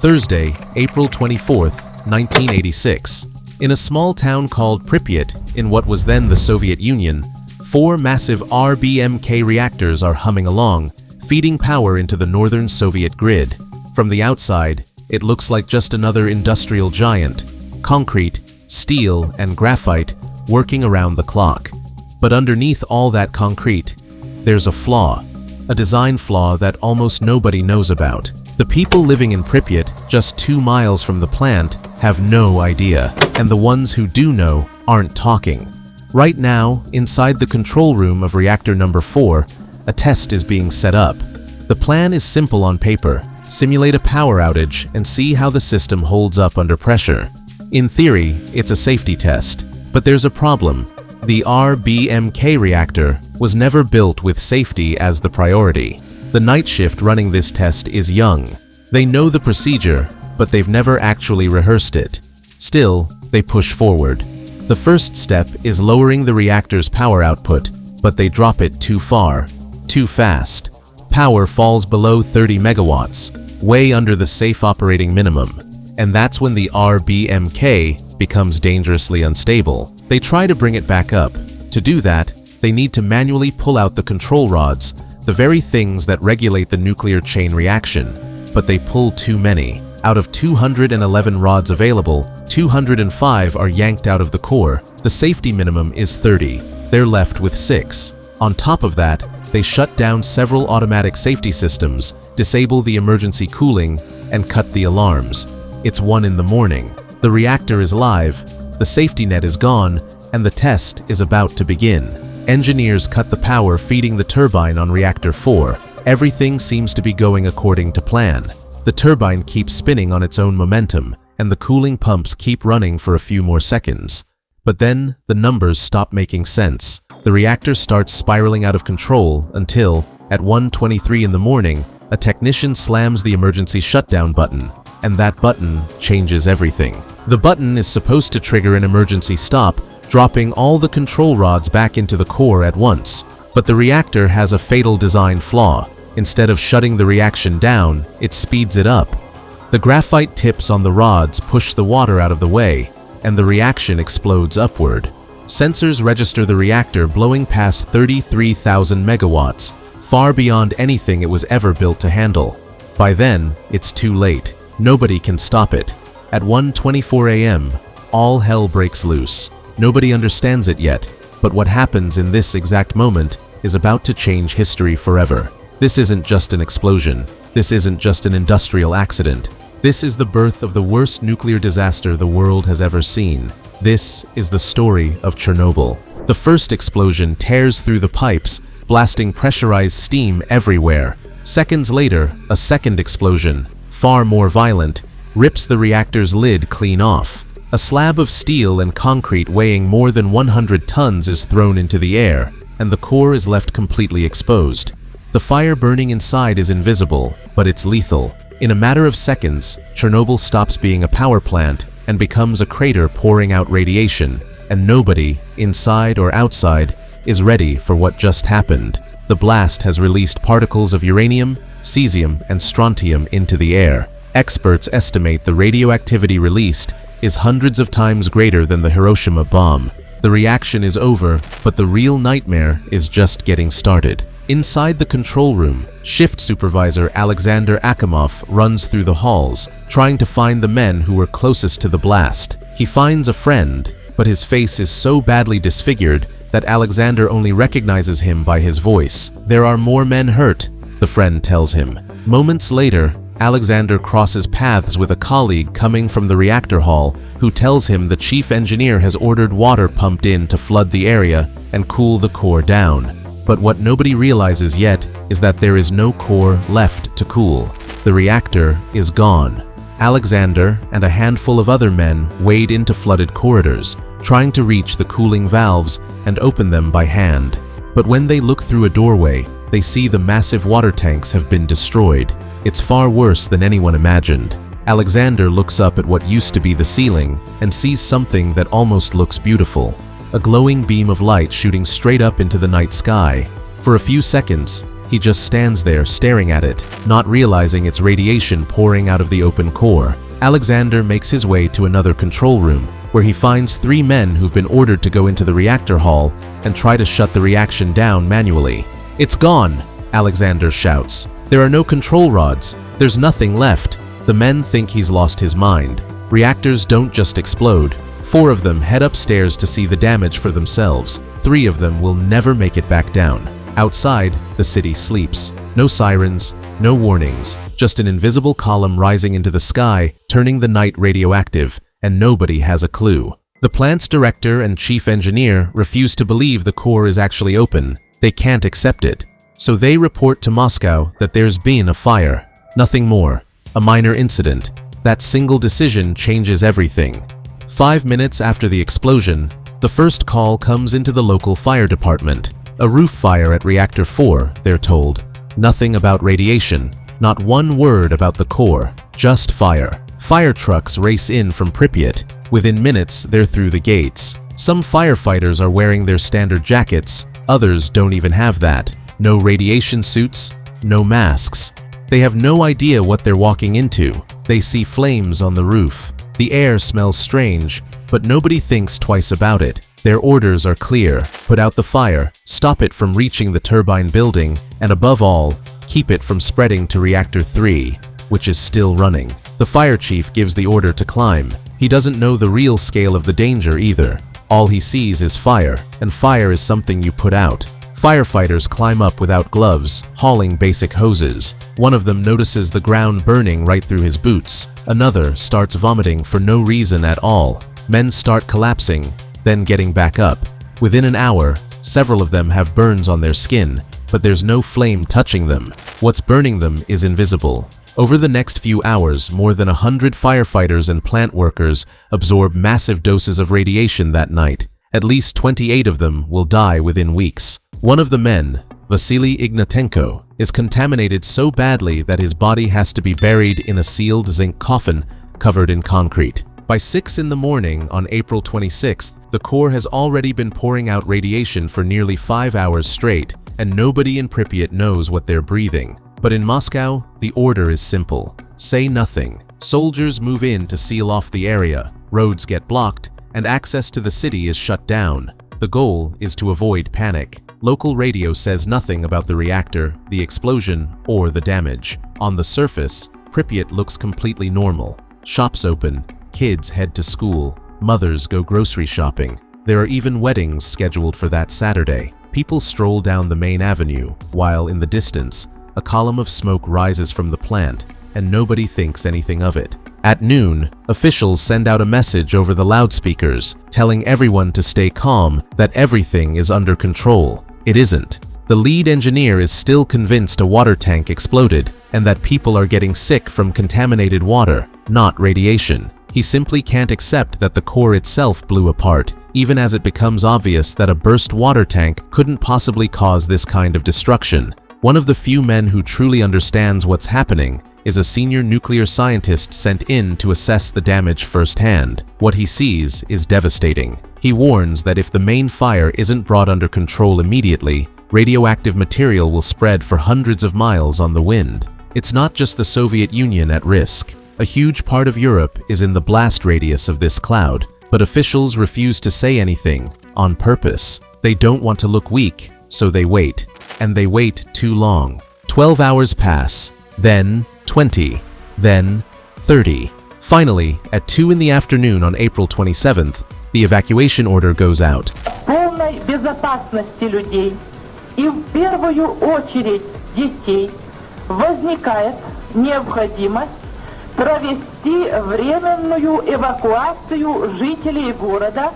Thursday, April 24th, 1986. In a small town called Pripyat, in what was then the Soviet Union, 4 massive RBMK reactors are humming along, feeding power into the northern Soviet grid. From the outside, it looks like just another industrial giant, concrete, steel, and graphite working around the clock. But underneath all that concrete, there's a flaw, a design flaw that almost nobody knows about. The people living in Pripyat, just 2 miles from the plant, have no idea, and the ones who do know aren't talking. Right now, inside the control room of Reactor Number 4, a test is being set up. The plan is simple on paper: simulate a power outage and see how the system holds up under pressure. In theory, it's a safety test, but there's a problem. The RBMK reactor was never built with safety as the priority. The night shift running this test is young. They know the procedure, but they've never actually rehearsed it. Still, they push forward. The first step is lowering the reactor's power output, but they drop it too far, too fast. Power falls below 30 megawatts, way under the safe operating minimum. And that's when the RBMK becomes dangerously unstable. They try to bring it back up. To do that, they need to manually pull out the control rods, the very things that regulate the nuclear chain reaction. But they pull too many. Out of 211 rods available, 205 are yanked out of the core. The safety minimum is 30. They're left with 6. On top of that, they shut down several automatic safety systems, disable the emergency cooling, and cut the alarms. It's 1 in the morning. The reactor is live, the safety net is gone, and the test is about to begin. Engineers cut the power feeding the turbine on Reactor 4. Everything seems to be going according to plan. The turbine keeps spinning on its own momentum, and the cooling pumps keep running for a few more seconds. But then, the numbers stop making sense. The reactor starts spiraling out of control until, at 1:23 in the morning, a technician slams the emergency shutdown button, and that button changes everything. The button is supposed to trigger an emergency stop, dropping all the control rods back into the core at once. But the reactor has a fatal design flaw. Instead of shutting the reaction down, it speeds it up. The graphite tips on the rods push the water out of the way, and the reaction explodes upward. Sensors register the reactor blowing past 33,000 megawatts, far beyond anything it was ever built to handle. By then, it's too late. Nobody can stop it. At 1:24 a.m., all hell breaks loose. Nobody understands it yet, but what happens in this exact moment is about to change history forever. This isn't just an explosion. This isn't just an industrial accident. This is the birth of the worst nuclear disaster the world has ever seen. This is the story of Chernobyl. The first explosion tears through the pipes, blasting pressurized steam everywhere. Seconds later, a second explosion, far more violent, rips the reactor's lid clean off. A slab of steel and concrete weighing more than 100 tons is thrown into the air, and the core is left completely exposed. The fire burning inside is invisible, but it's lethal. In a matter of seconds, Chernobyl stops being a power plant and becomes a crater pouring out radiation, and nobody, inside or outside, is ready for what just happened. The blast has released particles of uranium, cesium, and strontium into the air. Experts estimate the radioactivity released is hundreds of times greater than the Hiroshima bomb. The reaction is over, but the real nightmare is just getting started. Inside the control room, shift supervisor Alexander Akimov runs through the halls, trying to find the men who were closest to the blast. He finds a friend, but his face is so badly disfigured that Alexander only recognizes him by his voice. "There are more men hurt," the friend tells him. Moments later, Alexander crosses paths with a colleague coming from the reactor hall who tells him the chief engineer has ordered water pumped in to flood the area and cool the core down. But what nobody realizes yet is that there is no core left to cool. The reactor is gone. Alexander and a handful of other men wade into flooded corridors, trying to reach the cooling valves and open them by hand. But when they look through a doorway, they see the massive water tanks have been destroyed. It's far worse than anyone imagined. Alexander looks up at what used to be the ceiling and sees something that almost looks beautiful. A glowing beam of light shooting straight up into the night sky. For a few seconds, He just stands there staring at it, not realizing it's radiation pouring out of the open core. Alexander makes his way to another control room, where he finds 3 men who've been ordered to go into the reactor hall and try to shut the reaction down manually. "It's gone!" Alexander shouts. "There are no control rods. There's nothing left." The men think he's lost his mind. Reactors don't just explode. 4 of them head upstairs to see the damage for themselves. 3 of them will never make it back down. Outside, the city sleeps. No sirens, no warnings, just an invisible column rising into the sky, turning the night radioactive, and nobody has a clue. The plant's director and chief engineer refuse to believe the core is actually open. They can't accept it. So they report to Moscow that there's been a fire. Nothing more. A minor incident. That single decision changes everything. 5 minutes after the explosion, the first call comes into the local fire department. A roof fire at Reactor 4, they're told. Nothing about radiation. Not one word about the core. Just fire. Fire trucks race in from Pripyat. Within minutes, they're through the gates. Some firefighters are wearing their standard jackets. Others don't even have that. No radiation suits, no masks. They have no idea what they're walking into. They see flames on the roof. The air smells strange, but nobody thinks twice about it. Their orders are clear. Put out the fire, stop it from reaching the turbine building, and above all, keep it from spreading to Reactor 3, which is still running. The fire chief gives the order to climb. He doesn't know the real scale of the danger either. All he sees is fire, and fire is something you put out. Firefighters climb up without gloves, hauling basic hoses. One of them notices the ground burning right through his boots. Another starts vomiting for no reason at all. Men start collapsing, then getting back up. Within an hour, several of them have burns on their skin, but there's no flame touching them. What's burning them is invisible. Over the next few hours, more than 100 firefighters and plant workers absorb massive doses of radiation that night. At least 28 of them will die within weeks. One of the men, Vasily Ignatenko, is contaminated so badly that his body has to be buried in a sealed zinc coffin covered in concrete. By 6 in the morning on April 26th, the core has already been pouring out radiation for nearly 5 hours straight, and nobody in Pripyat knows what they're breathing. But in Moscow, the order is simple. Say nothing. Soldiers move in to seal off the area, roads get blocked, and access to the city is shut down. The goal is to avoid panic. Local radio says nothing about the reactor, the explosion, or the damage. On the surface, Pripyat looks completely normal. Shops open, kids head to school, mothers go grocery shopping. There are even weddings scheduled for that Saturday. People stroll down the main avenue, while in the distance, a column of smoke rises from the plant, and nobody thinks anything of it. At noon, officials send out a message over the loudspeakers, telling everyone to stay calm, that everything is under control. It isn't. The lead engineer is still convinced a water tank exploded, and that people are getting sick from contaminated water, not radiation. He simply can't accept that the core itself blew apart, even as it becomes obvious that a burst water tank couldn't possibly cause this kind of destruction. One of the few men who truly understands what's happening is a senior nuclear scientist sent in to assess the damage firsthand. What he sees is devastating. He warns that if the main fire isn't brought under control immediately, radioactive material will spread for hundreds of miles on the wind. It's not just the Soviet Union at risk. A huge part of Europe is in the blast radius of this cloud, but officials refuse to say anything, on purpose. They don't want to look weak, so they wait. And they wait too long. 12 hours pass, then 20, then 30. Finally, at 2 in the afternoon on April 27th, the evacuation order goes out. Полной безопасности людей и в первую очередь детей возникает необходимость провести временную эвакуацию жителей города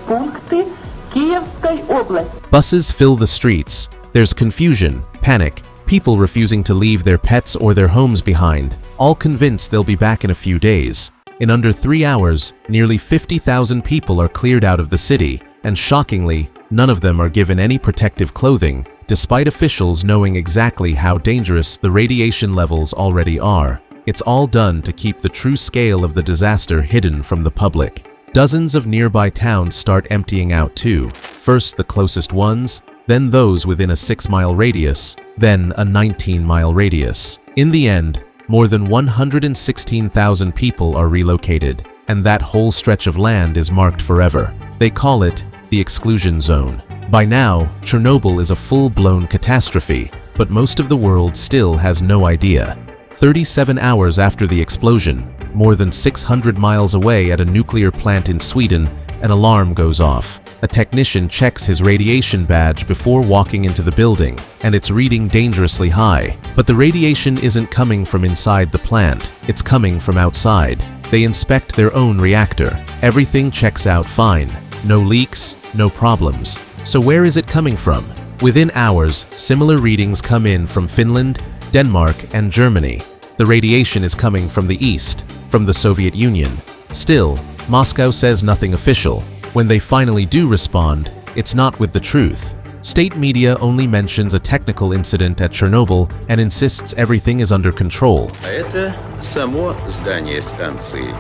пункты Киевской области. Buses fill the streets. There's confusion, panic, people refusing to leave their pets or their homes behind, all convinced they'll be back in a few days. In under 3 hours, nearly 50,000 people are cleared out of the city, and shockingly, none of them are given any protective clothing, despite officials knowing exactly how dangerous the radiation levels already are. It's all done to keep the true scale of the disaster hidden from the public. Dozens of nearby towns start emptying out too. First the closest ones, then those within a 6-mile radius, then a 19-mile radius. In the end, more than 116,000 people are relocated, and that whole stretch of land is marked forever. They call it the exclusion zone. By now, Chernobyl is a full-blown catastrophe, but most of the world still has no idea. 37 hours after the explosion, more than 600 miles away at a nuclear plant in Sweden, an alarm goes off. A technician checks his radiation badge before walking into the building, and it's reading dangerously high. But the radiation isn't coming from inside the plant, it's coming from outside. They inspect their own reactor. Everything checks out fine. No leaks, no problems. So where is it coming from? Within hours, similar readings come in from Finland, Denmark, and Germany. The radiation is coming from the east, from the Soviet Union. Still, Moscow says nothing official. When they finally do respond, it's not with the truth. State media only mentions a technical incident at Chernobyl and insists everything is under control. А это само здание станции.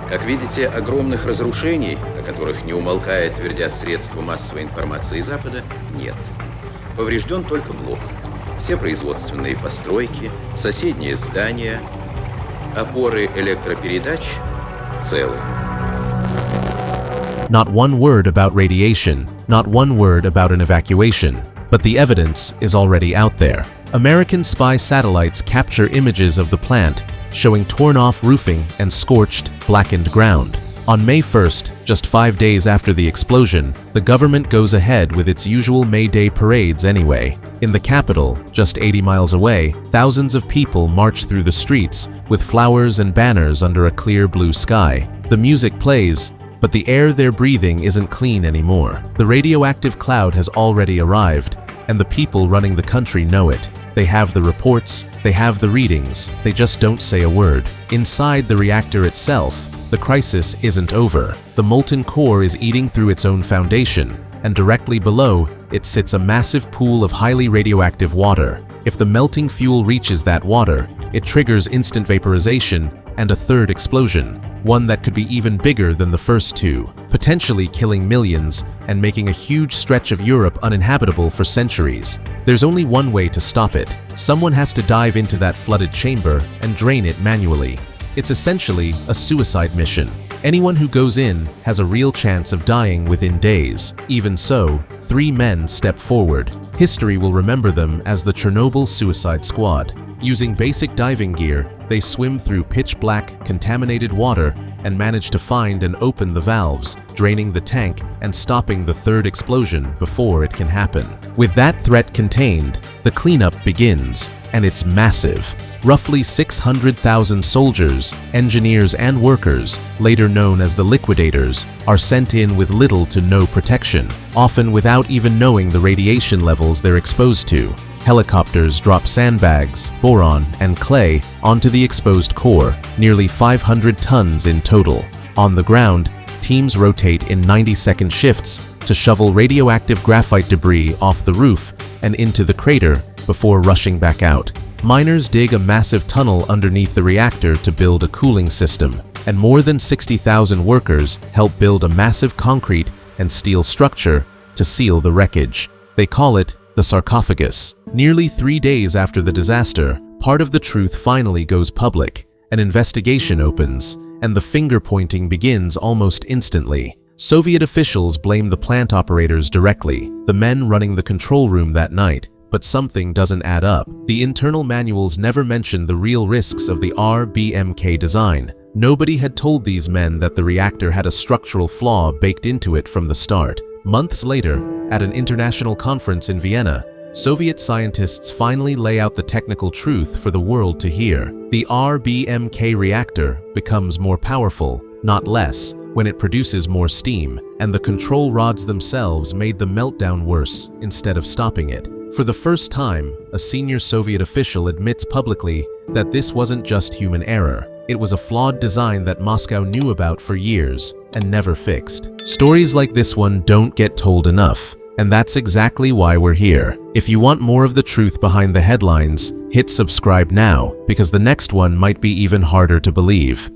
Как видите, огромных разрушений, о которых не умолкая твердят средства массовой информации Запада, нет. Поврежден только блок. Все производственные постройки, соседние здания, опоры электропередач целы. Not one word about radiation, not one word about an evacuation, but the evidence is already out there. American spy satellites capture images of the plant, showing torn-off roofing and scorched, blackened ground. On May 1st, just 5 days after the explosion, the government goes ahead with its usual May Day parades anyway. In the capital, just 80 miles away, thousands of people march through the streets with flowers and banners under a clear blue sky. The music plays, but the air they're breathing isn't clean anymore. The radioactive cloud has already arrived, and the people running the country know it. They have the reports, they have the readings, they just don't say a word. Inside the reactor itself, the crisis isn't over. The molten core is eating through its own foundation, and directly below, it sits a massive pool of highly radioactive water. If the melting fuel reaches that water, it triggers instant vaporization and a third explosion, one that could be even bigger than the first two, potentially killing millions and making a huge stretch of Europe uninhabitable for centuries. There's only one way to stop it. Someone has to dive into that flooded chamber and drain it manually. It's essentially a suicide mission. Anyone who goes in has a real chance of dying within days. Even so, 3 men step forward. History will remember them as the Chernobyl Suicide Squad. Using basic diving gear, they swim through pitch-black, contaminated water and manage to find and open the valves, draining the tank and stopping the third explosion before it can happen. With that threat contained, the cleanup begins, and it's massive. Roughly 600,000 soldiers, engineers, and workers, later known as the liquidators, are sent in with little to no protection, often without even knowing the radiation levels they're exposed to. Helicopters drop sandbags, boron, and clay onto the exposed core, nearly 500 tons in total. On the ground, teams rotate in 90-second shifts to shovel radioactive graphite debris off the roof and into the crater before rushing back out. Miners dig a massive tunnel underneath the reactor to build a cooling system, and more than 60,000 workers help build a massive concrete and steel structure to seal the wreckage. They call it the sarcophagus. Nearly 3 days after the disaster, part of the truth finally goes public. An investigation opens, and the finger-pointing begins almost instantly. Soviet officials blame the plant operators directly, the men running the control room that night. But something doesn't add up. The internal manuals never mention the real risks of the RBMK design. Nobody had told these men that the reactor had a structural flaw baked into it from the start. Months later, at an international conference in Vienna, Soviet scientists finally lay out the technical truth for the world to hear. The RBMK reactor becomes more powerful, not less, when it produces more steam, and the control rods themselves made the meltdown worse instead of stopping it. For the first time, a senior Soviet official admits publicly that this wasn't just human error. It was a flawed design that Moscow knew about for years and never fixed. Stories like this one don't get told enough, and that's exactly why we're here. If you want more of the truth behind the headlines, hit subscribe now, because the next one might be even harder to believe.